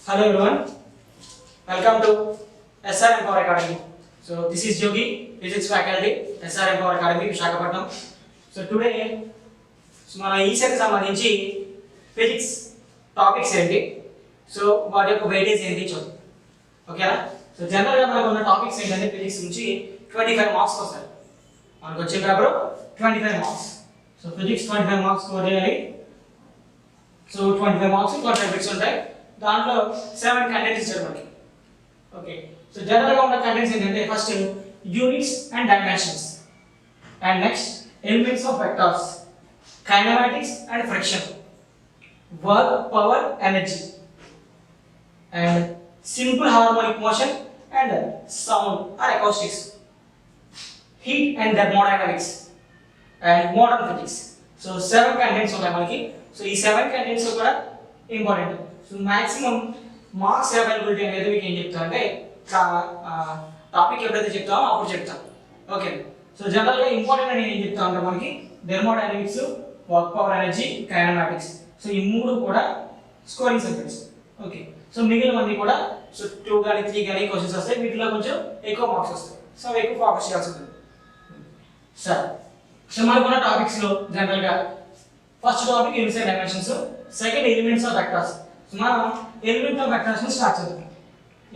Hello everyone, welcome to SRM Power Academy. So this is Yogi, Physics faculty, SRM Power Academy, Visakhapatnam. So today, మన ఈ set సంబంధించి physics topics ఏంటి, so వాటి యొక్క weightage ఏంటి చూద్దాం. ఓకేనా? సో జనరల్గా మనకు ఉన్న టాపిక్స్ ఏంటంటే ఫిజిక్స్ నుంచి 25 మార్క్స్ వస్తాయి. మనకు వచ్చే paper 25 marks. So physics 25 marks score చేయాలి. సో 25 మార్క్స్ 25 బిట్స్ ఉంటాయి. దాంట్లో 7 కంటెంట్స్ ఇచ్చారు మనకి. ఓకే, సో జనరల్గా ఉన్న కంటెంట్స్ ఏంటంటే first units and dimensions, and next elements of vectors, kinematics and friction, work, power, energy, and simple harmonic motion and sound or acoustics, heat and thermodynamics, and modern physics. So 7 contents ఉంటాయి మనకి. So ఈ 7 contents కూడా important. So maximum marks availability అనేది మీకు ఏం చెప్తా అంటే topic ఎప్పుడైతే చెప్తామో అప్పుడు చెప్తాను. ఓకే, సో జనరల్గా ఇంపార్టెంట్ అని ఏం చెప్తా అంటే మనకి thermodynamics, work, power, energy, kinematics. So ఈ మూడు కూడా స్కోరింగ్ సబ్జెక్ట్స్. ఓకే, సో మిగిలినవన్నీ కూడా సో 2 కానీ 3 కానీ క్వశ్చన్స్ వస్తాయి. వీటిలో కొంచెం ఎక్కువ మార్క్స్ వస్తాయి. సో ఎక్కువ ఫోకస్ చేయాల్సి ఉంటుంది. సరే, సో మనకున్న టాపిక్స్లో జనరల్గా first topic units and dimensions, second elements of vectors. So మనం ఎలిమెంట్ ఆఫ్ వెక్టార్స్ని స్టార్ట్ చేద్దాం.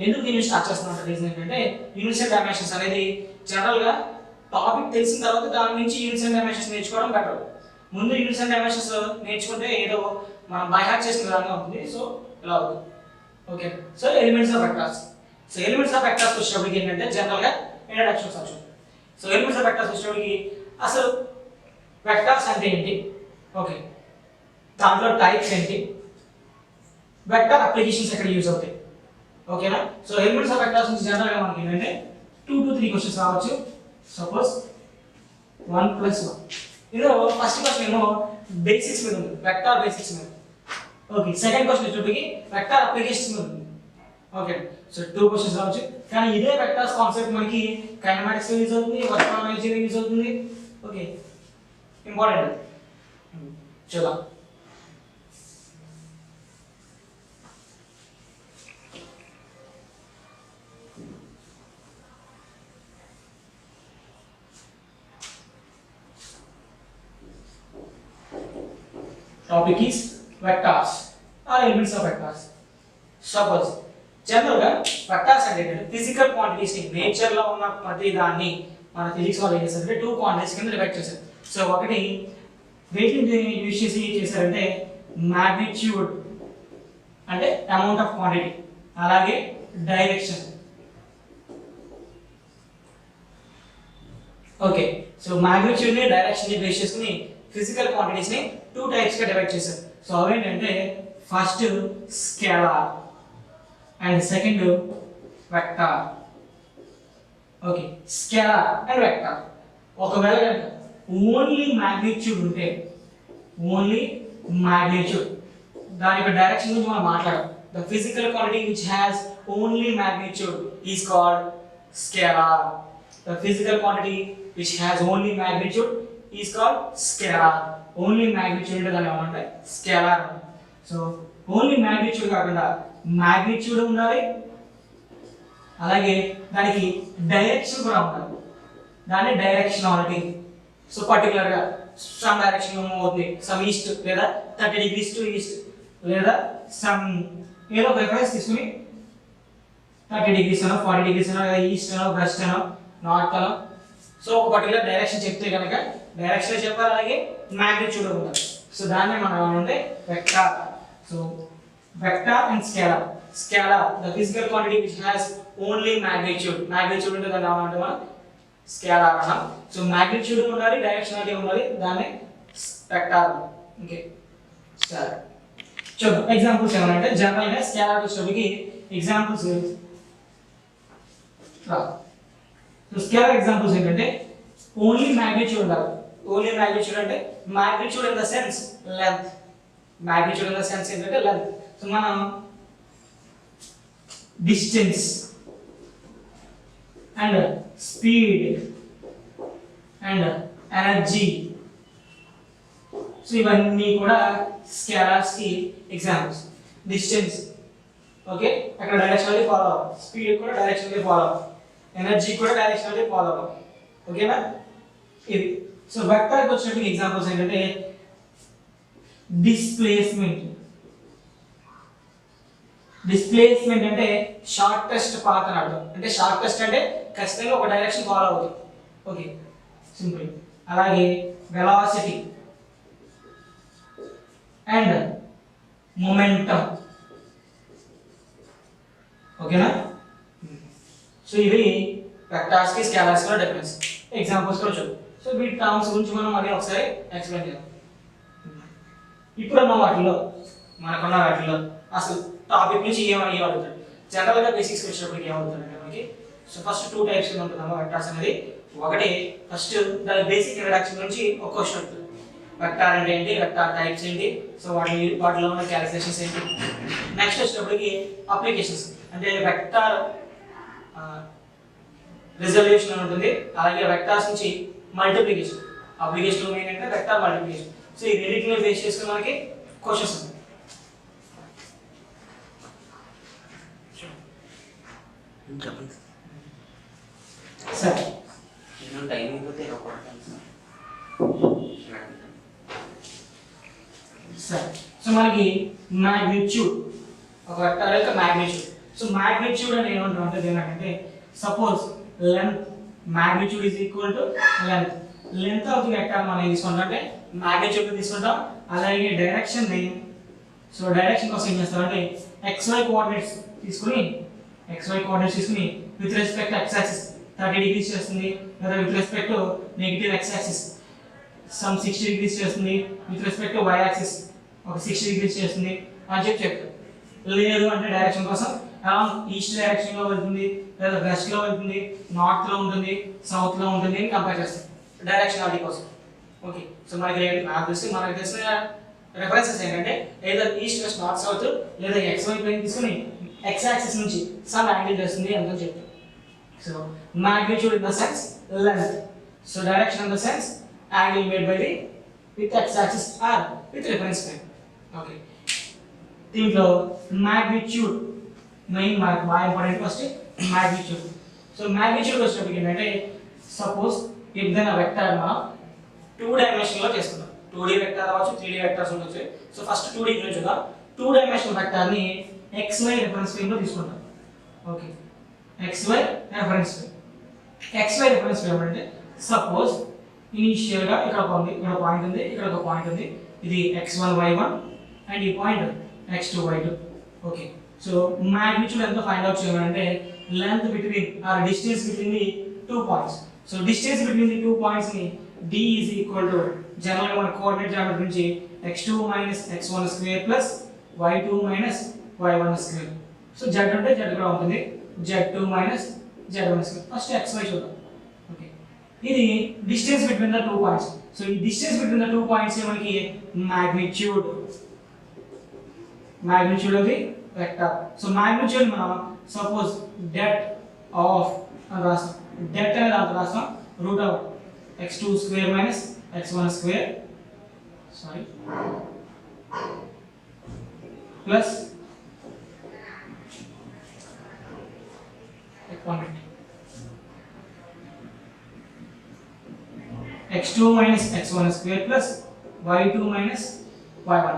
ఎందుకు దీన్ని స్టార్ట్ చేస్తున్నాం రీజన్ ఏంటంటే యూనిట్స్ అండ్ డైమెన్షన్స్ అనేది జనరల్గా టాపిక్ తెలిసిన తర్వాత దాని నుంచి యూనిట్స్ అండ్ డైమెన్షన్స్ నేర్చుకోవడం బెటర్. ముందు యూనిట్స్ అండ్ డైమెన్షన్స్ నేర్చుకుంటే ఏదో మనం బై హార్ట్ చేసిన విధంగా ఉంటుంది. సో ఇలా అవుతుంది. Okay, so elements of vectors. So elements of vectors వచ్చేటప్పటికి ఏంటంటే జనరల్గా ఇంట్రడక్షన్స్ వచ్చు. సో ఎలిమెంట్స్ ఆఫ్ వెక్టార్స్ వచ్చేటప్పటికి అసలు వెక్టార్స్ అంటే ఏంటి, ఓకే, దాంట్లో టైప్స్ ఏంటి, వెక్టార్ అప్లికేషన్స్ ఎక్కడ యూజ్ అవుతాయి. ఓకేనా? సో ఎలిమెంట్స్ ఆఫ్ వెక్టార్స్ నుంచి జనరల్గా మనకి ఏంటంటే 2 to 3 క్వశ్చన్స్ రావచ్చు. సపోజ్ 1 + 1. ఇందులో ఫస్ట్ క్వశ్చన్ ఏమో బేసిక్స్ మీద ఉంది, వెక్టార్ బేసిక్స్ మీద. ఓకే, సెకండ్ క్వశ్చన్ వచ్చేటప్పటికి వెక్టార్ అప్లికేషన్స్ మీద ఉంది. ఓకే, సో 2 క్వశ్చన్స్ రావచ్చు. కానీ ఇదే వెక్టార్స్ కాన్సెప్ట్ మనకి కైనమాటిక్స్ లో యూజ్ అవుతుంది, వర్క్, పవర్, ఎనర్జీలో యూజ్ అవుతుంది. Okay, important. చూద్దాం. Topic is vectors or elements of vectors. Suppose జనరల్గా వెక్టార్స్ అంటే ఫిజికల్ క్వాంటిటీస్ ని నేచర్ లో ఉన్న ప్రతి దాన్ని మన ఫిజిక్స్ వాళ్ళు ఏం చేశారంటే 2 క్వాంటిటీస్ కింద డివైడ్ చేశారు. సో ఒకటి వేటిని యూజ్ చేసి చేశారంటే మాగ్నిట్యూడ్ అంటే అమౌంట్ ఆఫ్ క్వాంటిటీ, అలాగే డైరెక్షన్. ఓకే, సో మాగ్నిట్యూడ్ ని డైరెక్షన్ ని బేస్ చేసుకుని ఫిజికల్ క్వాంటిటీస్ ని 2 టైప్స్ గా డివైడ్ చేశారు. సో అవేంటంటే first scalar and second vector. Okay, scalar and vector. ఒకవేళ ఓన్లీ మ్యాగ్నిట్యూడ్ ఉంటే, ఓన్లీ మ్యాగ్నిట్యూడ్, దాని యొక్క డైరెక్షన్ గురించి మనం మాట్లాడాం. The physical quantity which has only magnitude is called scalar. The physical quantity which has only magnitude is called scalar. Only magnitude అంటే దాని ఏమంటే స్కేలార్. సో ఓన్లీ మ్యాగ్నిట్యూడ్ కాకుండా మ్యాగ్నిట్యూడ్ ఉండాలి, అలాగే దానికి డైరెక్షన్ కూడా ఉండాలి. దాన్ని డైరెక్షనాలిటీ. సో పర్టికులర్గా సమ్ డైరెక్షన్ మూవ్ అవుతుంది, సమ్ ఈస్ట్ లేదా 30 degrees టు ఈస్ట్, లేదా సమ్ ఏదో ఒక రిఫరెన్స్ తీసుకుని 30 degrees అనో 40 degrees అనో, ఈస్ట్ అనో వెస్ట్ అనో నార్త్ అనో, సో ఒక పర్టికులర్ డైరెక్షన్ చెప్తే కనుక డైరెక్షన్ చెప్పాలి, అలాగే మ్యాగ్నిట్యూడ్ ఉండాలి. సో దాన్ని మనం ఏమంటే vector. So vector and scalar. Scalar the physical quantity which has only magnitude. Magnitude అంటే దాన్ని ఏమంటే మనం స్కేలార్ అన్నాం. సో మ్యాగ్నిట్యూడ్ ఉండాలి, డైరెక్షనాలిటీ ఉండాలి, దాన్ని వెక్టార్. ఓకే, సరే చూద్దాం ఎగ్జాంపుల్స్ ఏమంటే జనరల్గా స్కేలార్ వచ్చేటప్పటికి ఎగ్జాంపుల్స్. సో స్కేలార్ ఎగ్జాంపుల్స్ ఏంటంటే ఓన్లీ మ్యాగ్నిట్యూడ్ ఉండాలి. ఓన్లీ మ్యాగ్నిట్యూడ్ అంటే magnitude in the sense length. Magnitude in the sense ఏంటంటే లెంత్. సో మనం distance and speed and energy, so ఇవన్నీ కూడా స్కేలార్స్ కి ఎగ్జాంపుల్స్. డిస్టెన్స్ ఓకే అక్కడ డైరెక్షనల్లీ ఫాలో అవ్వాలి, స్పీడ్ కూడా డైరెక్షనల్లీ ఫాలో అవ్వాలి, ఎనర్జీ కూడా డైరెక్షనల్లీ ఫాలో అవ్వాలి. ఓకేనా ఇది. సో వెక్టార్కి వచ్చినప్పుడు ఎగ్జాంపుల్స్ ఏంటంటే డిస్ప్లేస్మెంట్. డిస్ప్లేస్మెంట్ అంటే షార్టెస్ట్ పాత్ అని అర్థం. అంటే షార్టెస్ట్ అంటే ఖచ్చితంగా ఒక డైరెక్షన్ ఫాలో అవుతుంది. Okay simple. అలాగే వెలాసిటీ అండ్ మొమెంటం. ఓకేనా. సో ఇవి వెక్టార్స్ కి స్కేలార్స్ లో డిఫరెన్స్. ఎగ్జాంపుల్స్ కూడా చూద్దాం. సో వీటి టర్మ్స్ గురించి మనం మళ్ళీ ఒకసారి ఎక్స్ప్లెయిన్ చేద్దాం. ఇప్పుడున్న వాటిలో మనకున్న వాటిలో అసలు టాపిక్ నుంచి ఏమని అడుగుతాడు. జనరల్గా బేసిక్స్ వచ్చినప్పటికి ఏమవుతుందంటే మనకి సో ఫస్ట్ 2 టైప్స్ ఉంటుందమ్మా వెక్టార్స్ అనేది. ఒకటి ఫస్ట్ దాని బేసిక్ ఇంట్రడక్షన్ నుంచి ఒక క్వశ్చన్ ఉంటుంది. వెక్టార్ అంటే ఏంటి, వెక్టార్ టైప్స్ ఏంటి, సో వాటిలో ఉన్న క్యాలిక్యులేషన్స్ ఏంటి. నెక్స్ట్ వచ్చేటప్పటికి అప్లికేషన్స్ అంటే వెక్టార్ రిజల్యూషన్ అని ఉంటుంది. అలాగే వెక్టార్స్ నుంచి మల్టిప్లికేషన్. అప్లికేషన్ మెయిన్ అంటే వెక్టార్ మల్టిప్లికేషన్. సో ఈ రెండింటిని బేస్ చేసుకుని మనకి క్వశ్చన్స్ ఉంటాయి. సరే సరే సో మనకి మ్యాగ్నిట్యూడ్ ఒక వెక్టార్ యొక్క మ్యాగ్నిట్యూడ్. సో మ్యాగ్నిట్యూడ్ అని ఏమంటాం అంటే ఏంటంటే suppose length magnitude is equal to length. Length of the vector మనం తీసుకుంటాం అంటే మ్యాగ్నిట్యూడ్ తీసుకుంటాం. అలాగే డైరెక్షన్ ని సో డైరెక్షన్ కోసం ఏం చేస్తామంటే xy కోఆర్డినేట్స్ తీసుకుని with respect to x axis 30 degrees చేస్తుంది, లేదా with respect to negative x axis sum 60 degrees చేస్తుంది, with respect to y axis ఒక 60 డిగ్రీస్ చేస్తుంది అని చెప్తారు. లేదు అంటే డైరెక్షన్ కోసం ఈస్ట్ డైరెక్షన్ లో వెళ్తుంది, లేదా వెస్ట్ లో వెళ్తుంది, నార్త్ లో ఉంటుంది, సౌత్ లో ఉంటుంది అని కంపేర్ చేస్తాం డైరెక్షనాలిటీ కోసం. ఓకే సో మనకి తెలిసిన రెఫరెన్సెస్ ఏంటంటే ఏదో ఈస్ట్ వెస్ట్ నార్త్ సౌత్ లేదా xy ప్లేన్ తీసుకుని x యాక్సిస్ నుంచి సమ్ యాంగిల్ చేస్తుంది అని చెప్తాం. So magnitude in the sense length, so direction in the sense angle made by the with x axis or with reference plane. Okay దీంట్లో magnitude main బాగా important first magnitude. So magnitude వచ్చేటప్పటికి ఏంటంటే suppose ఏదైనా vector మనం 2 dimension లో చేసుకుందాం. 2D vector అవ్వచ్చు, 3D vectors ఉండొచ్చు. సో ఫస్ట్ 2D గురించి చూద్దాం. 2 డైమెన్షనల్ వెక్టర్ ని xy రిఫరెన్స్ ప్లేన్ లో తీసుకుంటాం. Okay xy reference plane. xy reference plane అంటే సపోజ్ ఇనిషియల్ గా ఇక్కడ ఉంది, ఇక్కడ పాయింట్ ఉంది, ఇక్కడ ఒక పాయింట్ ఉంది. ఇది x1 y1 అండ్ ఈ point x2 y2. Okay so magnitude ఎంత ఫైండ్ అవుట్ చేయాలంటే length between or distance between the 2 points. So distance between the 2 points ని d is equal to general గా మన కోఆర్డినేట్ జామెట్రీ నుంచి x2 x1 square y2 y1 square. So z అంటే z కూడా ఉంటుంది, z2 z1 square. First xy చూద్దాం. Okay ఇది distance between the 2 points. So ఈ డిస్టెన్స్ బిట్వీన్ ద 2 పాయింట్స్ మనకి magnitude of the vector. So magnitude మనం suppose depth of అని రాస్తాం. డెప్త్ అనేది అంత రాస్తాం root of x2 square x1 square plus x2 x1 square plus y2 y1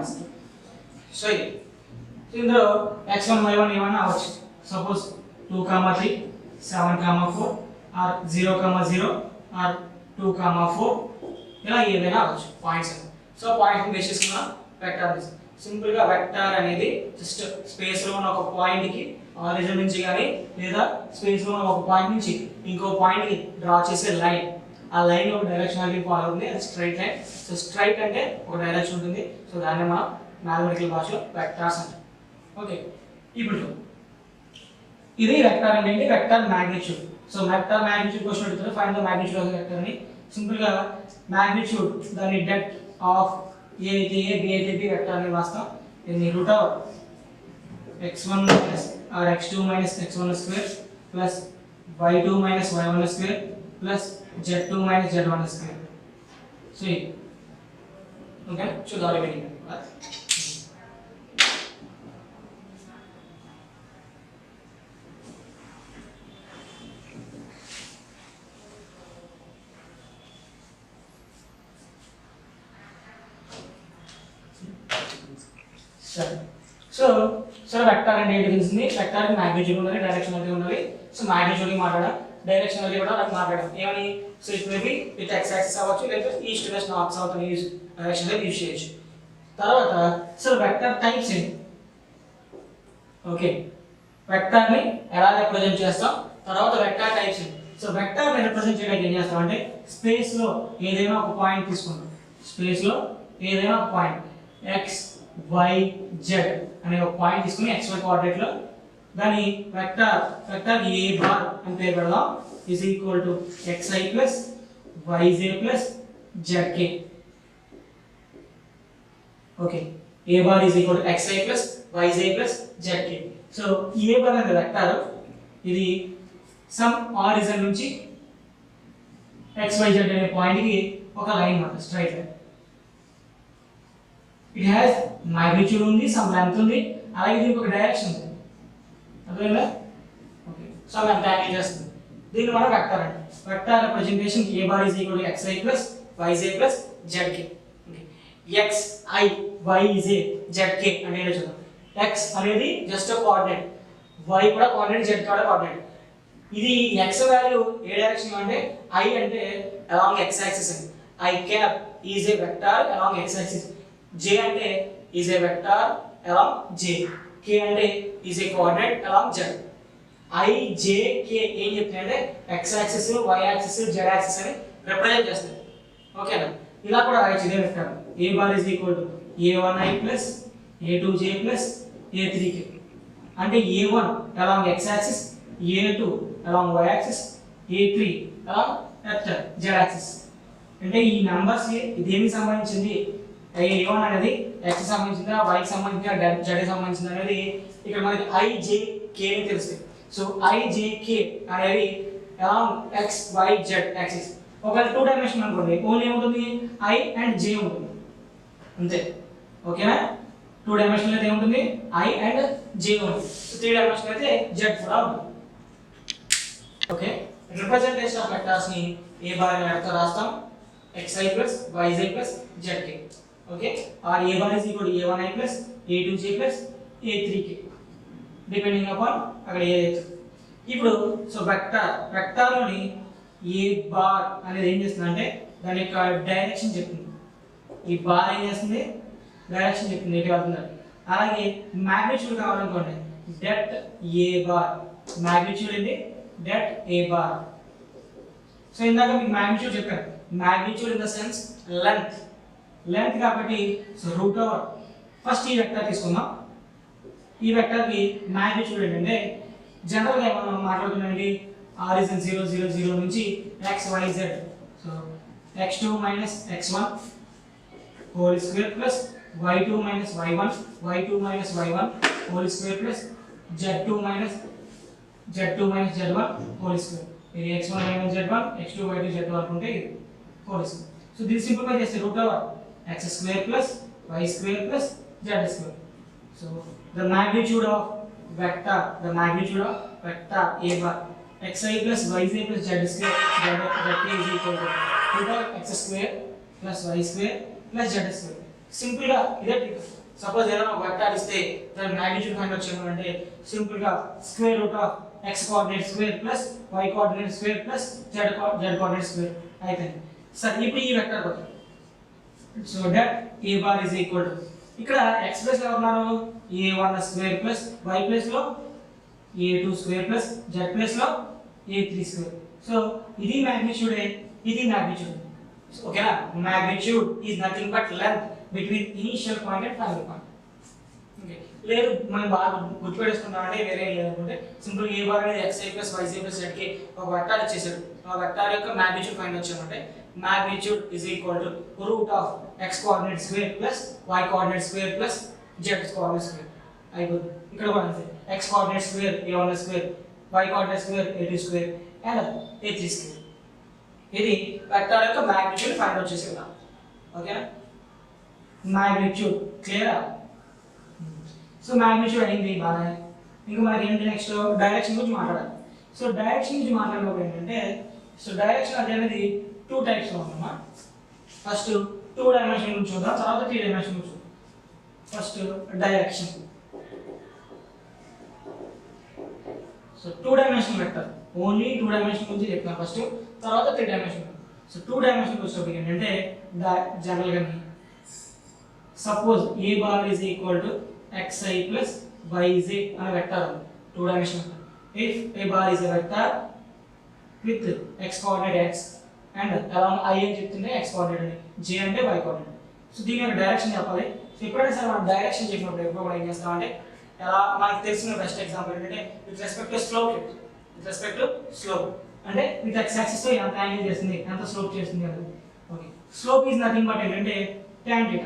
square. So ఇందులో x1 y1 ఏమైనా అవ్వచ్చు. సపోజ్ 2, 3, 7, 4 ఆర్ 0, 0 ఆర్ 2, 4 ఇలా ఏదైనా అవ్వచ్చు పాయింట్స్. సో పాయింట్ బేస్ చేసుకున్న వెక్టర్. సింపుల్ గా వెక్టర్ అనేది జస్ట్ స్పేస్ లో ఉన్న ఒక పాయింట్ కి ఆరిజిన్ నుంచి కానీ లేదా స్పేస్ లో ఉన్న ఒక పాయింట్ నుంచి ఇంకో పాయింట్ కి డ్రా చేసే లైన్. ఆ లైన్ ఒక డైరెక్షనాలిటీ ఫాలో అవుతుంది, అది స్ట్రైట్ లైన్. సో స్ట్రైట్ అంటే ఒక డైరెక్షన్ ఉంటుంది. సో దాన్ని మనం మ్యాథమెటికల్ భాషలో వెక్టార్స్ అంటాం. ఓకే ఇప్పుడు ఇది వెక్టర్ అంటే ఏంటి, vector magnitude. So vector magnitude question అడుగుతారు, find the magnitude of the vector అని. సింపుల్ గా మ్యాగ్నిట్యూడ్ దాని డెప్త్ ఆఫ్ ఏ అయితే ఏ, బి అయితే బి వెక్టర్ అని రాస్తాం. దీన్ని root of x1 or x2 x1 square plus y2 y1 square plus z2 z1 square. So okay చూద్దాం remaining. సరే సో వెక్టార్ అంటే ఏంటి తెలిసింది, వెక్టార్ మ్యాగ్నిట్యూడ్ ఉండాలి, డైరెక్షనాలిటీ ఉండాలి. సో మ్యాగ్నిట్యూడ్ మాట్లాడడం, డైరెక్షనాలిటీ కూడా మాట్లాడడం ఏమని, so it may be with X axis అవ్వచ్చు, లేకపోతే ఈస్ట్ వెస్ట్ నార్త్ సౌత్ అని డైరెక్షన్ యూజ్ చేయొచ్చు. తర్వాత సో వెక్టార్ టైప్స్ ఏంటి, ఓకే వెక్టార్ ని ఎలా రిప్రజెంట్ చేస్తాం, తర్వాత వెక్టార్ టైప్స్ ఏంటి. సో వెక్టార్ ని రిప్రజెంట్ చేయడానికి ఏం చేస్తాం అంటే స్పేస్ లో ఏదైనా ఒక పాయింట్ తీసుకుంటాం, స్పేస్ లో ఏదైనా ఒక పాయింట్ ఎక్స్ వై జెడ్ అనే ఒక పాయింట్ తీసుకుని xy కోఆర్డినేట్ లో దాని వెక్టార్ ఏ బార్ అని పేరు పెడదాం, is equal to xi plus yj plus zk. Okay A bar is equal to xi plus yj plus zk. So A bar అనే vector ఇది సమ్ ఆరిజిన్ నుంచి xyz అనే పాయింట్ కి ఒక లైన్ మాట, straight line. It has magnitude ఉంది, some length ఉంది, అలాగే దీనికి ఒక డైరెక్షన్ ఉంది, అర్థమైందా? ఓకే సో మనం ట్యాకిల్ చేస్తుంది దీన్ని మనం వెక్టార్ అంటే. Vector representation A bar is equal to xi plus yj plus zk. Okay xi yj zk అనేది చూద్దాం. x అనేది జస్ట్ కోఆర్డినేట్, y కూడా కోఆర్డినేట్, z కూడా కోఆర్డినేట్. ఇది x వాల్యూ ఏ డైరెక్షన్ లో అంటే i అంటే అలాంగ్ x యాక్సిస్ అండి, i cap is a vector along x axis, j అంటే is a vector along j, k అంటే is a coordinate along z. i j k ఏం చెప్తాయంటే x axis y axis z axis అని represent చేస్తాయి, ఓకేనా? ఇలా కూడా రాయొచ్చు ఇదే vector. a bar is equal to a1i plus a2j plus a3k అంటే a1 along x axis, a2 along y axis, a3 along z axis. అంటే ఈ నంబర్స్ దేనికి సంబంధించింది, a1 అనేది x కి సంబంధించిందా, y కి సంబంధించిందా, z కి సంబంధించిందా అనేది ఇక్కడ మనకి i j k అని తెలుస్తుంది. సో i j k అనేది along x y z axis. ఒకవేళ 2 డైమెన్షన్ అనుకోండి ఓన్లీ ఏముంటుంది i అండ్ j ఉంటుంది అంతే, ఓకేనా? 2 డైమెన్షన్ అయితే ఏముంటుంది i అండ్ j ఉంటుంది. సో 3 డైమెన్షన్ అయితే z కూడా ఉంటుంది. ఓకే రిప్రజెంటేషన్ ఆఫ్ వెక్టర్స్ ని ఏ బార్ అని రాస్తాం xi plus yj plus zk. Okay or a bar is equal to a1i plus a2j plus a3k depending upon అక్కడ ఏదైతే. ఇప్పుడు సో వెక్టార్ లోని ఏ బార్ అనేది ఏం చేస్తుంది అంటే దాని యొక్క డైరెక్షన్ చెప్తుంది, ఈ బార్ ఏం చేస్తుంది డైరెక్షన్ చెప్తుంది ఎటు వెళ్తుంది. అలాగే మాగ్నిట్యూడ్ కావాలనుకోండి డెట్ ఏ బార్, మాగ్నిట్యూడ్ ఏంటి డెట్ ఏ బార్. సో ఇందాక మీకు మాగ్నిట్యూడ్ చెప్పాను, magnitude in the sense length కాబట్టి సో రూట్ ఓవర్ ఫస్ట్ ఈ వెక్టర్ తీసుకుందాం. ఈ వెక్టర్ కి మాగ్నిట్యూడ్ ఏంటంటే జనరల్ గా మనం మాట్లాడుకునేది ఆరిజిన్ 0 0 0 నుంచి x y z, so x2 - x1 whole square plus y2 - y1 y2 - y1 whole square plus z2 - z1 whole square. ఇది x1 - z1 x2 y2 z1 అనుకుంటే ఇది హోల్ స్క్వేర్. సో దీన్ని simplify చేస్తే root over x square plus y square plus z square. So the magnitude of vector a bar xi plus yj plus z square z is equal to root of x square plus y square plus z square. Simple గా ఇదే trick. Suppose ఏదైనా ఒక vector ఇస్తే దాని magnitude find out చేయాలంటే simple గా square root of x coordinate square plus y coordinate square plus z coordinate square అయితే. సరే ఇప్పుడు ఈ వెక్టర్ కొట్టాలి. So that a bar is equal to ఇక్కడ x ప్లస్ లో ఉన్నారు a1 square plus y plus లో a2 square plus z plus లో a3 స్క్వేర్. సో ఇది మాగ్నిట్యూడ్, ఇది మాగ్నిట్యూడ్, ఓకేనా? Magnitude is nothing but length between initial point and final point. Okay లేదు మనం బాగా గుర్తుపెట్టుకుంటామంటే వేరే లేదనుకుంటే సింపుల్ a bar అనేది xi plus yj plus zk ఒక వెక్టర్ ఇచ్చేసాడు. ఆ వెక్టర్ యొక్క మాగ్నిట్యూడ్ ఫైండ్ వచ్చామంటే magnitude is equal to root of x coordinate square plus y coordinate square plus z coordinate square. అయిపోతుంది. ఇక్కడ కూడా అంతే, x coordinate square a1 square y coordinate square a2 square and a3 square. ఇది vector యొక్క magnitude find out చేసేద్దాం, ఓకేనా? Magnitude క్లియరా? So magnitude అయింది బాగా. ఇంకా మనకి ఏంటి నెక్స్ట్ డైరెక్షన్ గురించి మాట్లాడాలి. సో డైరెక్షన్ గురించి మాట్లాడినప్పుడు ఏంటంటే సో డైరెక్షన్ అనేది 2 టైప్స్ లో ఉందమ్మా. ఫస్ట్ 2 డైమెన్షన్ గురించి చూద్దాం, తర్వాత 3 డైమెన్షన్ గురించి చూద్దాం. First direction. So 2 dimensional vector, only 2 dimension గురించి చెప్తాను ఫస్ట్, తర్వాత 3 డైమెన్షన్. సో 2 డైమెన్షన్ వచ్చేటప్పటికి ఏంటంటే జనరల్గా suppose A bar is equal to xi plus yj అనే వెక్టర్ ఉంది 2 dimensional. If A bar is a vector with x coordinate x and around i అని చెప్తుంటే x కోఆర్డినేట్ అని, j అంటే y కోఆర్డినేట్. సో దీని యొక్క డైరెక్షన్ చెప్పాలి. So ఎప్పుడైనా సరే మనం డైరెక్షన్ చెప్పినప్పుడు ఎప్పుడు మనం ఏం చేస్తామంటే, ఎలా మనకు తెలిసిన బెస్ట్ ఎగ్జాంపుల్ ఏంటంటే with respect to slope. With respect to slope అంటే విత్ x యాక్సిస్ తో ఎంత యాంగిల్ చేస్తుంది, ఎంత స్లోప్ చేస్తుంది అని. Okay, slope is nothing but ఏంటంటే tan θ.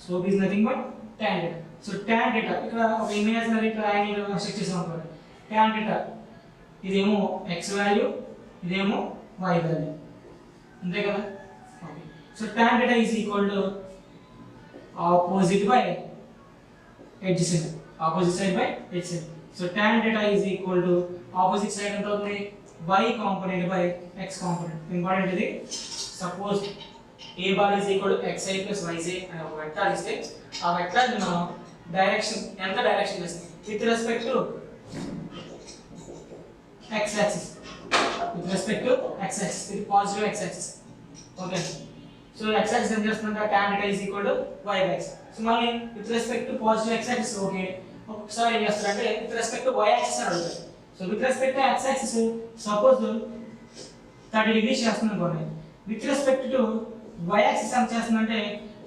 Slope is nothing but tan θ. So tan θ ఇక్కడ ఒక ఇమేజినరీ ట్రయాంగిల్ సెట్ చేసాం అనుకోండి. tan θ ఇదేమో x వాల్యూ, ఇదేమో y వాల్యూ, అంతే కదా. Okay, so tan θ is equal to opposite by adjacent, opposite side by adjacent. So tan θ is equal to opposite side ఎంత అవుతుంది, y component by x component. Important ఇది. Suppose a bar is equal to xi plus yj అనే ఒక vector ఇస్తే ఆ vector ని మనం direction ఎంత డైరెక్షన్ చేస్తాం with respect to x axis. With respect to x axis, ఇది positive x axis. Okay, so x axis ఏం చేస్తుందంటే tan θ is equal to y by x. So మళ్ళీ with respect to positive x axis. Okay, ఒకసారి ఏం చేస్తారంటే with respect to y axis అని అడుగుతారు. So with respect to x axis suppose 30 degrees చేస్తుంది అనుకోండి. With respect to y axis ఎంత చేస్తుందంటే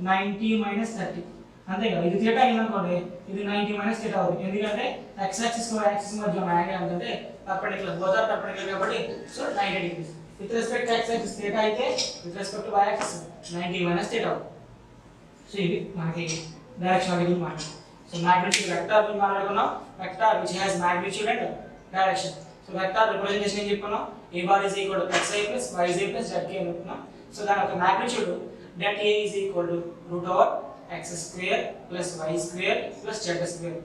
90 మైనస్ 30, అంతే కదా. ఇది థీటా అయింది అనుకోండి, ఇది 90 మైనస్ థీటా అవుతుంది. ఎందుకంటే x యాక్సిస్ y యాక్సిస్ మధ్య ఉన్న యాంగిల్ ఎంతంటే పర్పెండిక్యులర్, బోత్ ఆర్ పర్పెండిక్యులర్ కాబట్టి so 90 degrees. With respect to x axis theta అయితే with respect to y axis 90 minus theta అవుతుంది. సో ఇది మనకి డైరెక్షన్ గురించి మాట్లాడుతాం. సో magnitude vector గురించి మాట్లాడుకున్నాం. vector which has magnitude and direction. So vector representation ఏం చెప్పుకున్నాం, a bar is equal to xi plus yj plus zk అని చెప్పుకున్నాం. సో దాని యొక్క magnitude that a is equal to root over x square plus y square plus z square.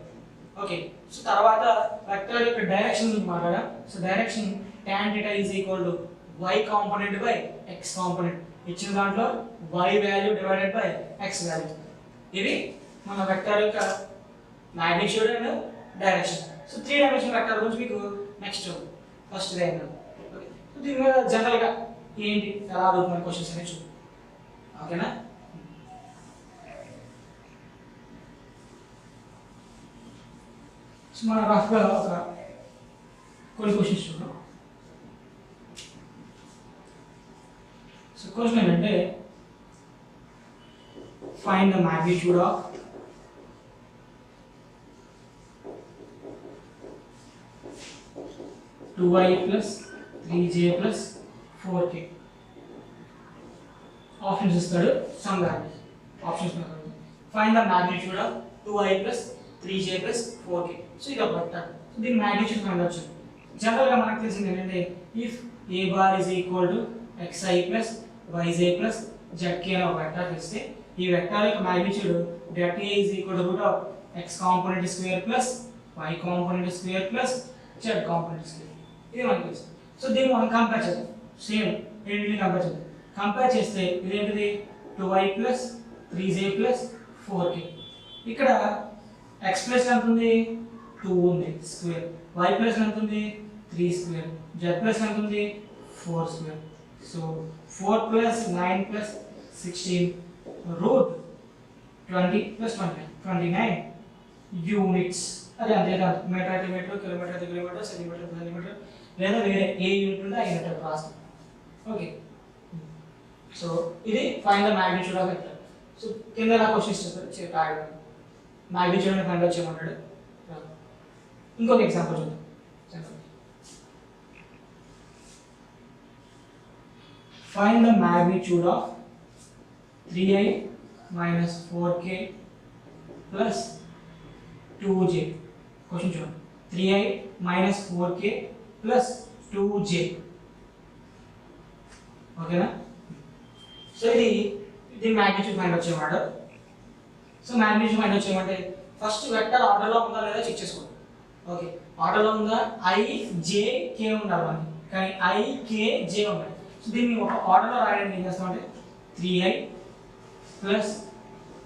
Okay, so తర్వాత vector యొక్క direction గురించి మాట్లాడాం. So direction tan θ is equal to y component by x component. ఇచ్చిన దాంట్లో y value divided by x value. ఇది మన vector యొక్క magnitude and direction. So 3 dimensional vector గురించి మీకు నెక్స్ట్ ఫస్ట్ డే అయినా. ఓకే, సో దీని మీద జనరల్గా ఏంటి ఎలా అడుగుతున్న క్వశ్చన్స్ అనేది చూద్దాం. ఓకేనా. సో మన రఫ్గా ఒక కొన్ని క్వశ్చన్స్ చూద్దాం. సో క్వశ్చన్ ఏంటంటే find the magnitude of two i plus 3j plus 4k. Options ఇస్తాడు, some values options. Find the magnitude of 2i plus 3j plus 4k. So ఇది ఒక వెక్టర్. సో దీని మాగ్నిట్యూడ్ ఫైండ్ అవుట్ చేయాలి. జనరల్గా మనకు తెలిసింది ఏంటంటే if A bar is equal to xi plus yj plus zk అనే ఒక వెక్టర్ తెలిస్తే ఈ వెక్టర్ యొక్క magnitude that a is equal to root of x component square plus y component square plus z component square. ఇది మనకు తెలుసు. So దీన్ని మనం కంపేర్ చేద్దాం. సేమ్ రెండింటిని కంపేర్ చేద్దాం. కంపేర్ చేస్తే ఇదేంటిది 2y plus 3j plus 4k. ఇక్కడ x ప్లస్ ఎంత ఉంది, 2 ఉంది స్క్వేర్. y ప్లస్ ఎంత ఉంది, 3 స్క్వేర్. z ప్లస్ ఎంత ఉంది, 4 square. So 4 plus 9 plus 16 root 20 plus 29 units. అదే అంతే కాదు, మీటర్ అయితే మీటర్, కిలోమీటర్ అయితే కిలోమీటర్, సెంటీమీటర్ సెంటీమీటర్, లేదా వేరే ఏ యూనిట్ ఉంటే ఆ యూనిట్ రాస్తాం. ఓకే, సో ఇది find the magnitude of vector. సో కింద నా క్వశ్చన్స్ చెప్తారు, మాగ్నిట్యూడ్ అని ఫైండ్ అవుట్ చేయమన్నాడు. ఇంకొక ఎగ్జాంపుల్ చూద్దాం. Find the magnitude of 3i minus 4k plus 2j. Question చూడండి, 3i minus 4k plus 2j. ఓకేనా. సో ఇది మాగ్నిట్యూడ్ ఫైండ్ అవుట్ చేయమన్నాడు. సో మాగ్నిట్యూడ్ ఫైండ్ అవుట్ చేయమంటే ఫస్ట్ వెక్టర్ ఆర్డర్లో ఉందా లేదా చెక్ చేసుకోండి. ఓకే, ఆర్డర్లో ఉందా, i j k ఉండాలి, కానీ i k j ఉన్నాయి. సో దీన్ని ఒక ఆర్డర్లో రాయడానికి ఏం చేస్తామంటే 3i plus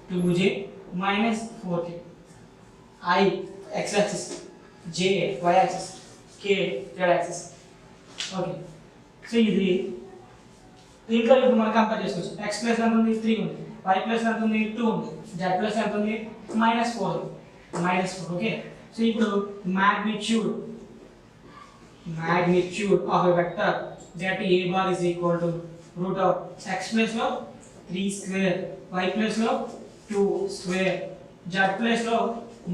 2j minus 4k. I x axis, j y axis, k z axis. Okay so ఇది దీంట్లో ఇప్పుడు మనం కంపేర్ చేసుకోవచ్చు. x ప్లస్ ఎంత ఉంది 3 ఉంది, y ప్లస్ ఎంత ఉంది 2 ఉంది, z ప్లస్ ఎంత ఉంది -4 ఓకే. సో ఇప్పుడు magnitude of a vector that a bar is equal to root of x plus లో 3 square, y plus లో 2 square, z plus లో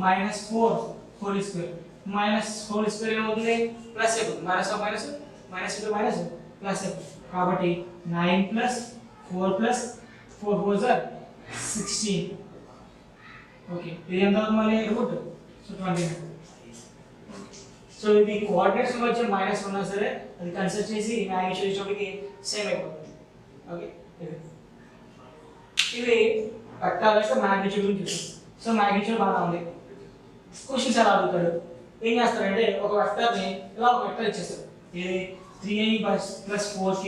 -4 whole square. Minus hole square ఏమవుతుంది ప్లస్ అయిపోతుంది, minus of minus minus into minus plus అయిపోతుంది. కాబట్టి 9 plus 4 plus 4 4 are 16. Okay ఇది ఎంత అవుతుంది మళ్ళీ రూట్, సో 29. సో ఇది కోఆర్డినేట్స్ వచ్చే మైనస్ ఉన్నా సరే అది కన్సిడర్ చేసి మ్యాగ్నిట్యూడ్ ఇచ్చేటప్పటికి సేమ్ అయిపోతుంది. ఓకే ఇది వెక్టార్ యొక్క మ్యాగ్నిట్యూడ్ గురించి చూస్తాం. సో మ్యాగ్నిట్యూడ్ బాగా ఉంది. క్వశ్చన్స్ ఎలా అడుగుతాడు, ఏం చేస్తారంటే ఒక వెక్టర్ని ఇలా ఒక వెక్టర్ ఇచ్చేస్తారు. ఇది 3i + 4k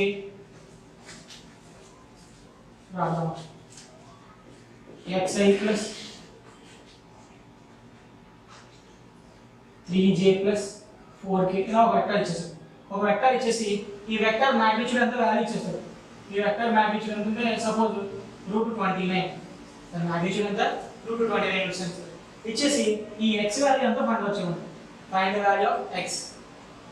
రాద్దాం, xi + 3j + 4k ఇలా ఒక వెక్టర్ ఇచ్చేస్తారు. ఒక వెక్టర్ ఇచ్చేసి ఈ వెక్టర్ మ్యాగ్నిట్యూడ్ ఎంత వాల్యూ ఇచ్చేస్తారు. ఈ వెక్టర్ మ్యాగ్నిట్యూడ్ ఎంత అంటే సపోజ్ √29, దాని మ్యాగ్నిట్యూడ్ ఎంత √29 ఇచ్చేసి ఈ x వాల్యూ ఎంత ఫైండ్ వచ్చేమంటారు. Find the value of x.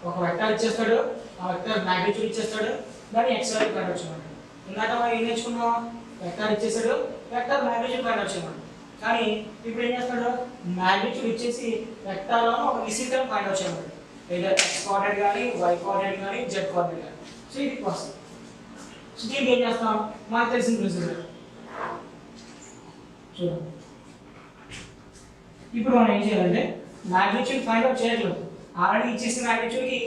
ఒక వెక్టర్ ఇచ్చేస్తాడు, ఆ వెక్టర్ మ్యాగ్నిట్యూడ్ ఇచ్చేస్తాడు, దాని x వాల్యూ ఫైండ్ వచ్చేమంటారు. ఇందాక మనం ఏం నేర్చుకున్నాం, వెక్టర్ ఇచ్చేసాడు, వెక్టర్ మ్యాగ్నిట్యూడ్ ఫైండ్ వచ్చేమంటారు. కానీ ఇప్పుడు ఏం చేస్తాడు, మ్యాగ్నిట్యూడ్ ఇచ్చేసి వెక్టర్లో ఒక మిస్సింగ్ టర్మ్ ఫైండ్ వచ్చేమంటారు. లేదా x కోఆర్డినేట్ కానీ y కోఆర్డినేట్ కానీ z కోఆర్డినేట్ కానీ. సో ఇది ప్రాసెస్. సో దీనికి ఏం చేస్తాం, మనకు తెలిసిన ప్రొసీజర్ చూడండి. ఇప్పుడు మనం ఏం చేయాలంటే మ్యాగ్నిట్యూడ్ ఫైండ్ అవుట్ చేయట్లేదు, ఆల్రెడీ ఇచ్చేసిన మ్యాగ్నిట్యూడ్కి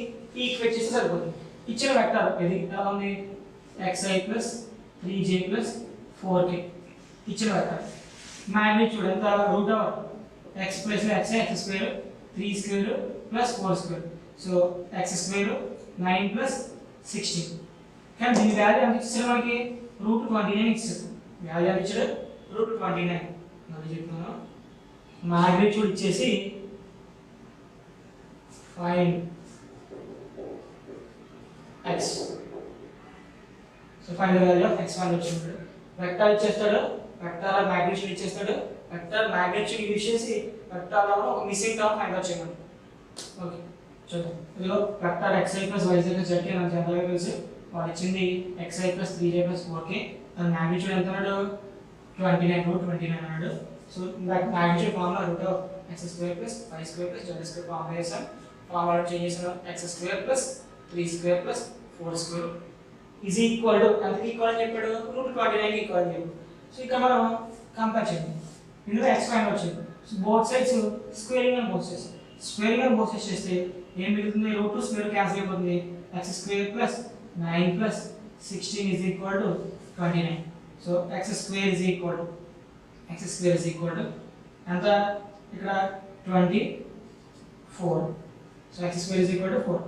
ఈక్వేట్ చేస్తే సరిపోతుంది. ఇచ్చిన వెక్టర్ ఇది ఎలా ఉంది, xi + 3j + 4k ఇచ్చిన వెక్టర్. మ్యాగ్నిట్యూడ్ ఎంత x plus xi x2 3 square + 4 square, so x2 9 + 16. కానీ దీని వాల్యూ ఎంత ఇచ్చారు మనకి, √29 ఇచ్చారు. వాల్యూ ఎంత ఇచ్చారు, √29. మళ్ళీ చెప్తున్నాను, మ్యాగ్నిట్యూడ్ ఇచ్చేసి find x. So find the value of x find వచ్చింది. వెక్టర్ ఇచ్చేస్తాడు, వెక్టర్ మ్యాగ్నిట్యూడ్ ఇచ్చేస్తాడు, వెక్టర్ మ్యాగ్నిట్యూడ్ యూజ్ చేసి వెక్టర్లో ఒక మిస్సింగ్ టర్మ్ ఫైండ్ అవుట్ చేయమని. ఓకే చూద్దాం. ఇదిగో వెక్టర్ xi + yj + zk నాకు జనరల్గా తెలుసు. వాడు ఇచ్చింది xi + 3j + 4k. దాని మ్యాగ్నిట్యూడ్ ఎంత అన్నాడు, 29 అన్నాడు. So magnitude formula √x² + y² + z² formula చేసాం. ఫార్ములా చేంజ్ చేసాం, x² + 3² + 4² ఈజ్ ఈక్వల్ టు ఎంతకి ఈక్వల్ అని చెప్పాడు, √29 ఈక్వల్ అని చెప్పాడు. సో ఇక్కడ మనం కంపేర్ చేద్దాం. ఇందులో x ఫైండ్ వచ్చింది. So both sides squaring and both sides, squaring and both sides చేస్తే ఏం మిగులుతుంది, √2 స్క్వేర్ క్యాన్సిల్ అయిపోతుంది, x² + 9 + 16 is equal to 29. So x² is equal to ఎంత ఇక్కడ 24. So x² is equal to 4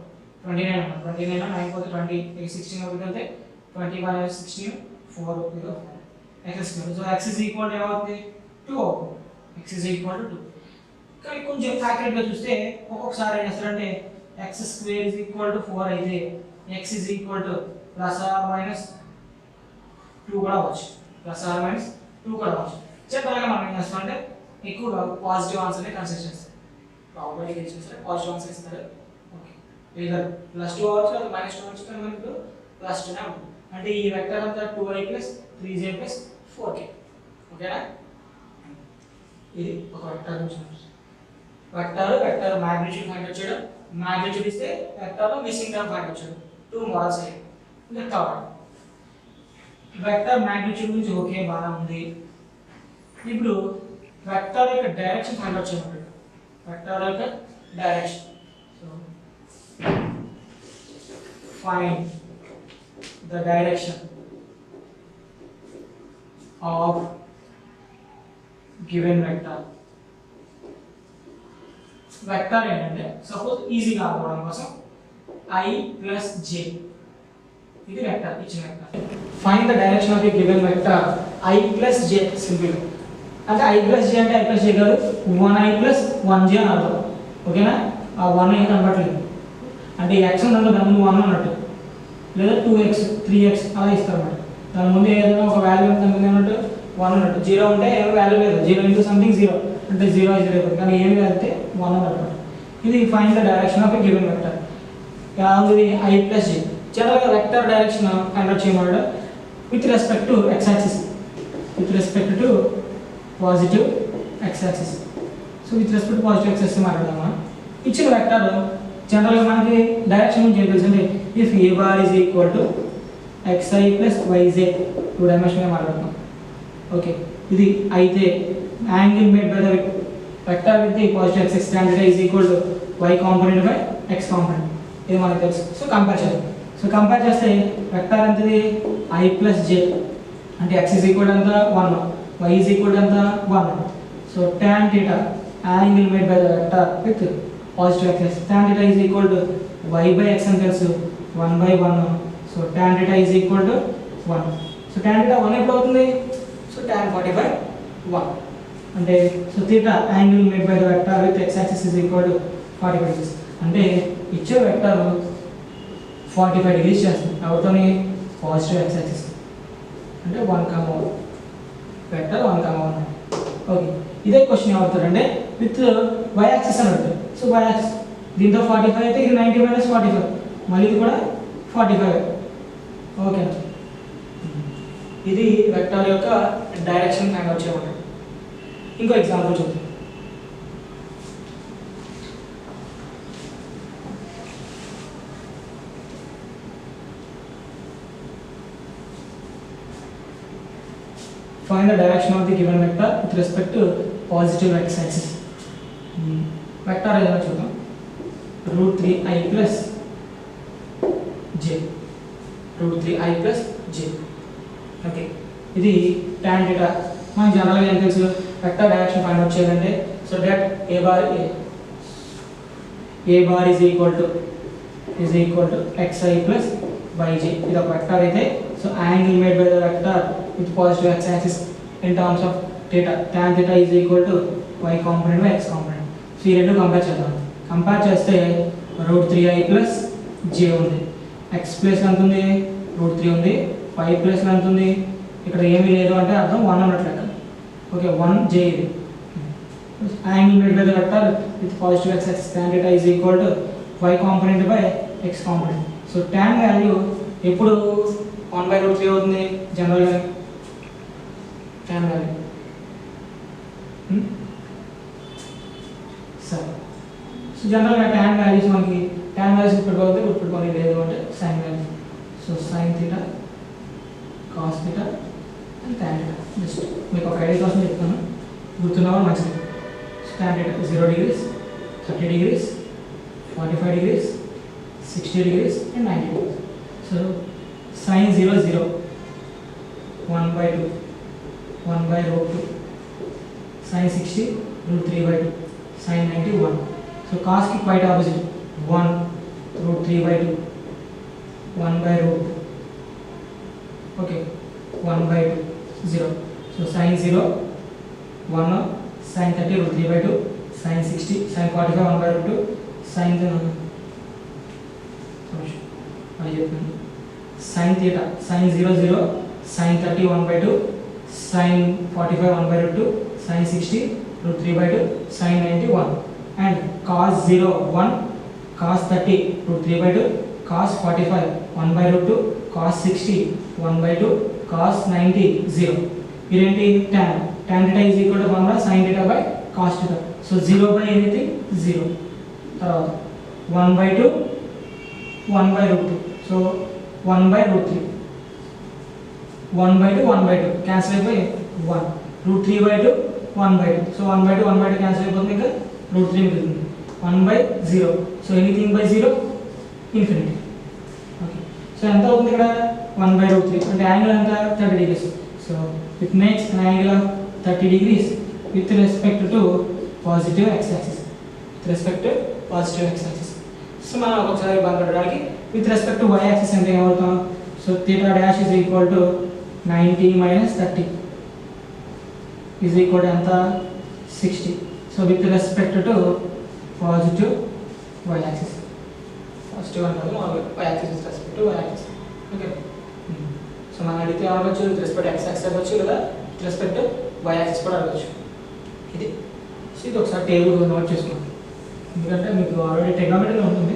29 9 పోతే 20 16 ఒకటి వెళ్తే 21 16 4 x². So x is equal to ఏమవుతుంది 2 అవుతుంది. x is equal to 2. కానీ కొంచెం యాక్యురేట్గా చూస్తే ఒక్కొక్కసారి ఏం చేస్తారంటే x² ఈజ్ ఈక్వల్ టు 4 అయితే x is equal to +or -2 కూడా అవ్వచ్చు, +or -2 కూడా అవ్వచ్చు. చెప్పాక మనం ఏం చేస్తామంటే ఎక్కువగా పాజిటివ్ ఆన్సర్ని కన్సిడర్ చేస్తాం. ప్రాబబిలిటీ ఏం చేస్తారు, పాజిటివ్ ఆన్సర్ ఇస్తారు. ఓకే లేదా +2 అవ్వచ్చు లేదా -2 అవ్వచ్చు, కానీ మనకు +2నే ఉంటుంది. అంటే ఈ వెక్టర్ అంతా 2i + 3j + 4k. ఓకేనా, ఇది ఒక వెక్టర్ చూసాం. వెక్టర్ మ్యాగ్నిట్యూడ్ ఫైండ్ వచ్చాడు, మ్యాగ్నిట్యూడ్ ఇస్తే వెక్టర్లో మిస్సింగ్ టర్మ్ ఫైండ్ వచ్చాడు. 2 మోడల్స్ అయ్యాయి. ఇంకా థర్డ్ వెక్టర్ మ్యాగ్నిట్యూడ్ గురించి ఓకే బాగా ఉంది. ఇప్పుడు వెక్టర్ యొక్క డైరెక్షన్ ఫైండ్ అవుట్ చేయమంటాడు. వెక్టర్ యొక్క direction, so find the direction of given vector. Vector ఏంటంటే సపోజ్ ఈజీగా అనుకోవడం కోసం i + j, ఇది వెక్టర్ ఇచ్చిన vector. Find the direction of a given vector i + j. Simple అంటే I ప్లస్ జే అంటే I ప్లస్ జే కాదు 1I ప్లస్ 1j అని అర్థం. ఓకేనా? ఆ 1 ఏం కనబడట్లేదు అంటే x ఉన్నది దాని ముందు 1 అన్నట్టు, లేదా 2x 3x అలా ఇస్తారు అన్నమాట. దాని ముందు ఏదైనా ఒక వాల్యూ దాని ముందు ఏమన్నట్టు 1 అన్నట్టు. 0 ఉంటే ఏం వాల్యూ లేదు, 0 ఇంటూ సంథింగ్ 0 అంటే 0 అయిపోతుంది. కానీ ఏమి వెళ్తే 1 అన్నట్టు. ఇది find the direction of a given vector. ఎలా ఉంది? I plus j. జనరల్గా వెక్టర్ డైరెక్షన్ ఫైండ్ అవుట్ చేయమన్నాడు with respect to x axis, with respect to positive x axis. So with respect to positive x axis మాట్లాడదామా? ఇచ్చిన vector జనరల్గా మనకి direction నుంచి ఏం తెలుసు అంటే if a bar is equal to xi plus yj, 2 డైమెన్షన్గా మాట్లాడుతున్నాం. ఓకే, ఇది అయితే angle made by the vector with the positive x axis tan θ is equal to y component by x component. ఇది మనకు తెలుసు. సో కంపేర్ చేద్దాం. So compare చేస్తే vector ఎంతది? I ప్లస్ j అంటే x ఈజ్ ఈక్వల్ ఎంత? 1, y ఈజ్ ఈక్వల్ ఎంత? 1. So tan θ angle made by the vector with positive x axis tan θ is equal to y by x అని తెలుసు, 1/1. So tan θ is equal to 1. So tan θ 1 ఎప్పుడు అవుతుంది? So tan 40/1 అంటే so θ angle made by the vector with x axis is equal to 45 degrees. అంటే ఇచ్చే vector 45 degrees చేస్తుంది. ఎవరితోని? Positive x axis అంటే 1,1 vector 1,1. Okay, ఇదే క్వశ్చన్ ఏమవుతారంటే విత్ y యాక్సిస్ అని అడుగుతారు. సో y యాక్సిస్ దీంతో 45 అయితే ఇది 90 మైనస్ 45, మళ్ళీ ఇది కూడా 45. ఓకే, ఇది వెక్టర్ యొక్క డైరెక్షన్ ఫైండ్ అవుట్ చేయమంటారు. ఇంకో ఎగ్జాంపుల్ చూద్దాం. Find the direction of the given vector with respect to positive x axis. Vector ఏదైనా చూద్దాం. √3i plus j, √3i plus j. Okay, ఇది tan θ. మనకి జనరల్గా ఏం తెలుసు? వెక్టర్ డైరెక్షన్ ఫైండ్ అవుట్ చేయాలంటే so that a bar is equal to xi plus yj. ఇది ఒక వెక్టర్ అయితే so angle made by the vector with positive x axis in terms of theta, tan theta is equal to y component by x component. So ఈ రెండు compare చేద్దాం. Compare చేస్తే √3i plus j ఉంది, x plus ఎంత ఉంది? √3 ఉంది, y plus ఎంత ఉంది? ఇక్కడ ఏమీ లేదు అంటే అర్థం 1 అన్నట్లు లెక్క. ఓకే, 1j ఇది. Angle made by the vector with positive x axis tan theta is equal to y component by x component. So tan value ఎప్పుడు 1/√3 అవుతుంది జనరల్గా tan వాల్యూ. సరే, సో జనరల్గా tan వాల్యూస్ మనకి tan వాల్యూస్ గుర్తుపెట్టుకోవాలి లేదు అంటే sin value. So sin θ cos θ and tan θ. Just మీకు ఒక ఐడియా కోసం చెప్తాను, గుర్తున్నవాళ్ళు మంచిది. So tan θ 0 degrees, 30 degrees, 45 degrees, 60 degrees and 90 degrees. So sin 0 0, 1/2, 1/√2, sin 60 √3/2, sin 90 1. So cos కి quite opposite, 1 √3/2, 1/√2. Okay, 1/2 0. So sin 0 1, sin 30 √3/2, sin 60 sin 45 1/√2, sin sin θ sin 0 0, sin 30 1/2, sin 45 1/√2, sin 60 √3/2, sin 90 1. And cos 0 1, cos 30 √3/2, cos 45 1/√2, cos 60 1/2, cos 90 0. ఇదేంటి? tan θ is equal to 1 sin θ by cos θ. So 0 by anything 0. తర్వాత 1/2 1/√2. So 1/√3, 1/2 1/2 cancel అయిపోయి 1, √3/2 1/2. So 1/2 1/2 cancel అయిపోతుంది, ఇంకా √3 మిగులుతుంది. 1/0. So anything by 0 infinity. Okay, so ఎంత అవుతుంది ఇక్కడ? 1/√3 అంటే యాంగిల్ ఎంత? 30 degrees. So it makes an angle of 30 degrees with respect to positive x axis. With respect to positive x axis. So మనం ఒకసారి బాగుపడడానికి with respect to y axis అంటే ఏమవుతాం? So θ dash is equal to 90 minus 30 is equal ఎంత 60. So with respect to positive y axis, positive అంటారు y axis with respect to y axis. Okay, so మనం అడిగితే అవ్వచ్చు విత్ రెస్పెక్ట్ x యాక్సిస్ అవ్వచ్చు లేదా with respect y axis కూడా అవ్వచ్చు. ఇది సో ఇది ఒకసారి టేబుల్ నోట్ చేసుకున్నాం, ఎందుకంటే మీకు ఆల్రెడీ ట్రిగ్నోమెట్రీలో ఉంటుంది,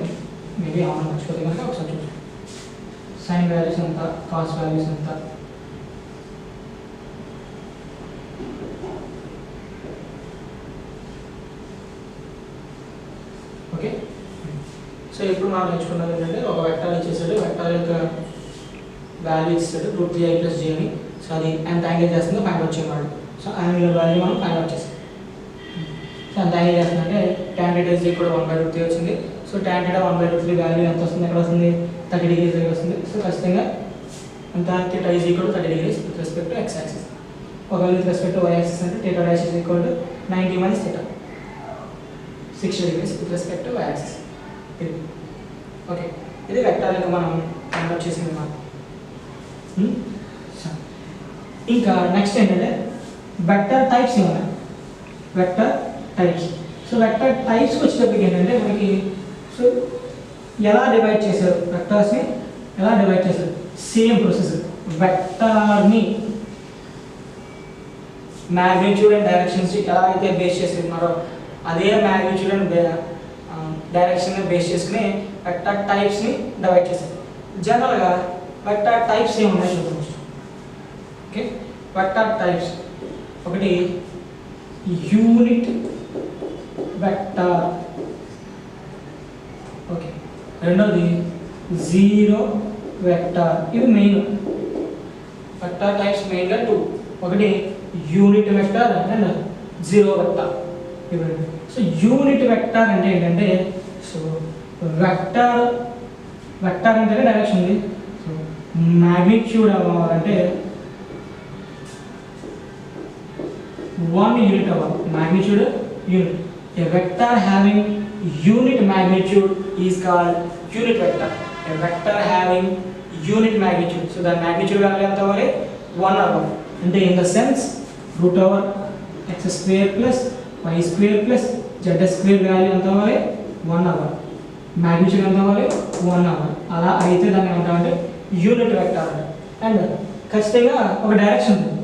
మేబీ అవును మర్చిపోతే కనుక ఒకసారి చూడండి. సైన్ వాల్యూస్ ఎంత, కాస్ వాల్యూస్ ఎంత, ఓకే. సో ఇప్పుడు మనం నేర్చుకున్నది ఏంటంటే ఒక వెక్టర్ ఇచ్చేసాడు, వెక్టర్ యొక్క వాల్యూ ఇస్తాడు √3i + j అని. సో అది ఎంత యాంగిల్ చేస్తుందో ఫైండ్ అవుట్ చేయమన్నాడు. సో యాంగిల్ వాల్యూ మనం ఫైండ్ అవుట్ చేస్తాం. సో ఎంత యాంగిల్ చేస్తుందంటే tan θ = 1/√3 వచ్చింది. సో tan θ 1/√3 వాల్యూ ఎంత వస్తుంది, ఎక్కడ వస్తుంది, 30 degrees వస్తుంది. సో ఖచ్చితంగా ఎంత θ = 30 degrees with respect to x axis. ఒకవేళ with respect to y axis అంటే θ = 90 - θ, 60 degrees with respect to y axis. ఇది ఓకే, ఇది వెక్టర్ యొక్క మనం ఫైండ్ అవుట్ చేసింది మనం. ఇంకా నెక్స్ట్ ఏంటంటే వెక్టర్ టైప్స్ ఏమన్నా, వెక్టర్ టైప్స్. సో వెక్టర్ టైప్స్కి వచ్చేటప్పటికి ఏంటంటే మనకి సో ఎలా డివైడ్ చేశారు, వెక్టర్స్ని ఎలా డివైడ్ చేశారు, సేమ్ ప్రాసెస్. వెక్టర్ని మ్యాగ్నిట్యూడ్ అండ్ డైరెక్షన్స్ ఎలా అయితే బేస్ చేసి ఉన్నారో అదే మ్యాగ్నిట్యూడ్ అండ్ డైరెక్షన్ బేస్ చేసుకుని వెక్టర్ టైప్స్ని డివైడ్ చేశారు. జనరల్గా వెక్టర్ టైప్స్ ఏమున్నాయి చూద్దాం. ఓకే, వెక్టర్ టైప్స్ ఒకటి యూనిట్ వెక్టర్, ఓకే. రెండోది జీరో వెక్టర్. ఇవి మెయిన్ వెక్టర్ టైప్స్, మెయిన్గా 2. ఒకటి unit vector and zero vector. ఇవ్వండి. సో యూనిట్ వెక్టర్ అంటే ఏంటంటే సో వెక్టర్ అంటేనే డైరెక్షన్ ఉంది. సో మ్యాగ్నిట్యూడ్ అవ్వాలంటే 1 యూనిట్ అవ్వాలి, magnitude unit. A vector having unit magnitude is called unit vector. A vector having unit magnitude, so the magnitude value ఎంత అవ్వాలి, 1 అవ్వాలి. అంటే in the sense √x² + y² + z² value ఎంత అవ్వాలి, 1 అవ్వాలి. మ్యాగ్నిట్యూడ్ ఎంత అవ్వాలి, 1 అవ్వాలి. అలా అయితే దాన్ని ఏమంటామంటే యూనిట్ వెక్టర్ అంటారు. అండ్ ఖచ్చితంగా ఒక డైరెక్షన్ ఉంటుంది,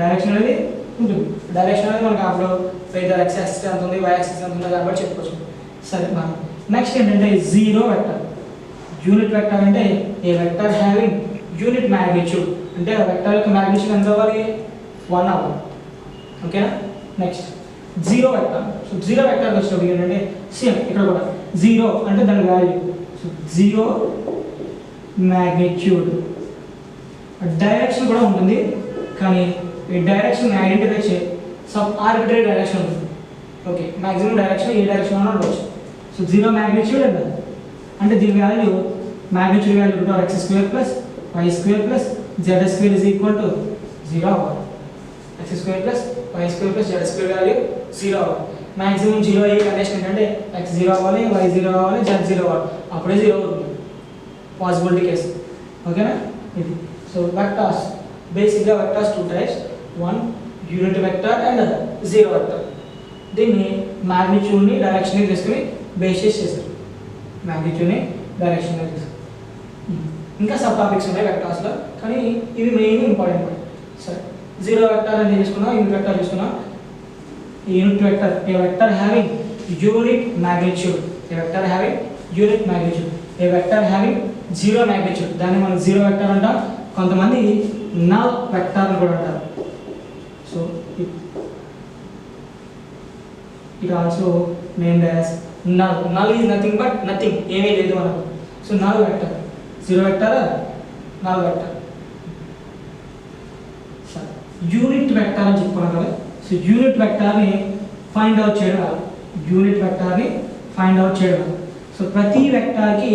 డైరెక్షన్ అనేది ఉంటుంది. డైరెక్షన్ అనేది మనకు అప్పుడు వెదర్ x యాక్సిస్ ఎంత ఉంది, y యాక్సిస్ ఎంత ఉంది కాబట్టి చెప్పుకోవచ్చు. సరే, మనం నెక్స్ట్ ఏంటంటే జీరో వెక్టర్. యూనిట్ వెక్టర్ అంటే ఏ వెక్టర్ హ్యావింగ్ యూనిట్ మ్యాగ్నిట్యూడ్, అంటే ఆ వెక్టర్ యొక్క మ్యాగ్నిట్యూడ్ ఎంత అవ్వాలి, 1 అవ్వాలి. ఓకేనా. Next zero vector. So zero vector వచ్చేటప్పుడు ఏంటంటే సేమ్ ఇక్కడ కూడా జీరో అంటే దాని value. So zero magnitude. Direction కూడా ఉంటుంది, కానీ ఈ డైరెక్షన్ ఐడెంటిఫై చే సమ్ ఆర్బిటరీ డైరెక్షన్ ఉంటుంది. ఓకే, మ్యాక్సిమం డైరెక్షన్ ఏ డైరెక్షన్ అయినా ఉండవచ్చు. సో జీరో మ్యాగ్నిట్యూడ్ అంటే దీని value magnitude value √x² + y² + z² = 0 అవ్వాలి. x² + y² + z² వాల్యూ 0 అవ్వాలి. మ్యాక్సిమం 0 అయ్యే కండిషన్ ఏంటంటే x 0 అవ్వాలి, y 0 అవ్వాలి, z 0 అవ్వాలి. అప్పుడే 0 అవుతుంది, పాసిబిలిటీ కేసు. ఓకేనా. ఇది సో వెక్టర్స్, బేసిక్గా vectors 2 types. 1 unit vector and zero vector. దీన్ని మ్యాగ్నిట్యూడ్ని డైరెక్షన్ని తీసుకుని బేస్ చేశారు, మ్యాగ్నిట్యూడ్ని డైరెక్షన్గా తీసుకుని. ఇంకా సబ్ టాపిక్స్ ఉన్నాయి వెక్టర్స్లో, కానీ ఇవి మెయిన్ ఇంపార్టెంట్. సరే, జీరో వెక్టర్ అని తీసుకున్నాం, యూనిట్ వెక్టర్ తీసుకున్నాం. యూనిట్ వెక్టర్ ఏ వెక్టర్ హ్యావింగ్ యూనిట్ మ్యాగ్నిట్యూడ్, ఏ వెక్టర్ హ్యావింగ్ యూనిట్ మ్యాగ్నిట్యూడ్, ఏ వెక్టర్ హ్యావింగ్ జీరో మ్యాగ్నిట్యూడ్. దాన్ని మనం జీరో వెక్టర్ అంటాం, కొంతమంది నల్ వెక్టర్ అని కూడా అంటారు. So it also named as null. Null is nothing but nothing, ఏమీ లేదు మనకు. So null vector, zero vector, null vector. Unit vector అని చెప్పుకున్నాం కదా. సో యూనిట్ వెక్టర్ని ఫైండ్ అవుట్ చేయడం, యూనిట్ వెక్టర్ని ఫైండ్ అవుట్ చేయడం. సో ప్రతి వెక్టర్కి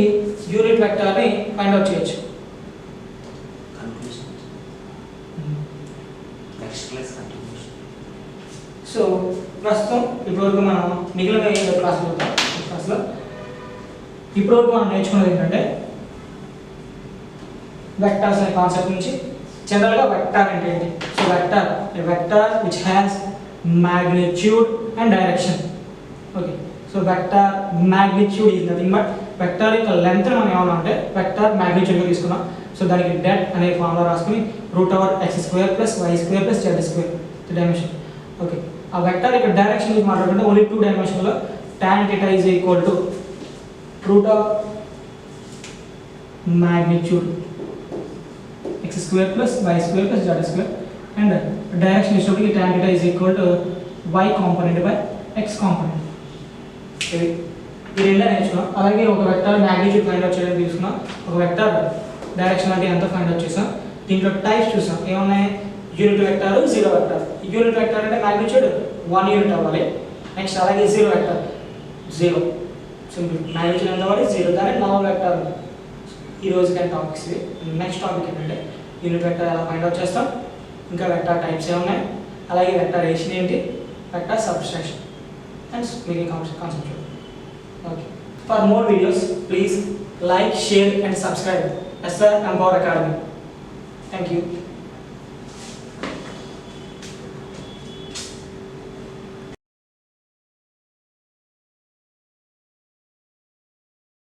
యూనిట్ వెక్టర్ని ఫైండ్ అవుట్ చేయొచ్చు. సో ప్రస్తుతం ఇప్పటివరకు మనం మిగిలిన క్లాసులో ఇప్పటివరకు మనం నేర్చుకున్నది ఏంటంటే వెక్టర్స్ అనే కాన్సెప్ట్ నుంచి జనరల్గా వెక్టర్ అంటే ఏంటి. So a vector which has magnitude and direction. Okay, so vector magnitude is nothing but vector యొక్క length మనం ఏమన్నా అంటే vector magnitude గా తీసుకున్నాం. సో దానికి det అనే ఫార్ములా రాసుకొని √x² + y² + z² the dimension. Okay, ఆ వెక్టర్ యొక్క డైరెక్షన్ గురించి మాట్లాడుకుంటే ఓన్లీ 2 డైమెన్షన్ లో tan θ is equal to √magnitude x² + y² + z² and direction is tan θ is equal to y component by x component. ఈ రెండే నేర్చుకున్నాం. అలాగే ఒక వెక్టర్ మ్యాగ్నిట్యూడ్ ఫైండ్ అవుట్ చేయడానికి తీసుకున్నాం. ఒక వెక్టర్ డైరెక్షన్ అంటే ఎంత ఫైండ్ అవుట్ చేసాం. దీంట్లో టైప్స్ చూసాం. ఏమున్నాయి? Unit vector, zero vector. Unit vector అంటే మ్యాగ్నిట్యూడ్ 1 యూనిట్ అవ్వాలి. నెక్స్ట్ అలాగే జీరో వెక్టర్ 0 సింపుల్ మ్యాగ్నిట్యూడ్ ఎంత అవ్వాలి? 0. దాని నార్మల్ వెక్టర్. ఈ రోజు కానీ టాపిక్స్ ఇవి. నెక్స్ట్ టాపిక్ ఏంటంటే యూనిట్ వెక్టర్ ఎలా ఫైండ్ అవుట్ చేస్తాం, ఇంకా వెక్టర్ టైప్స్ ఏమున్నాయి, అలాగే వెక్టర్ రేషన్ ఏంటి, vector subtraction and making concept. Okay. For more videos, please like, share and subscribe. SR Empower Academy. Thank you.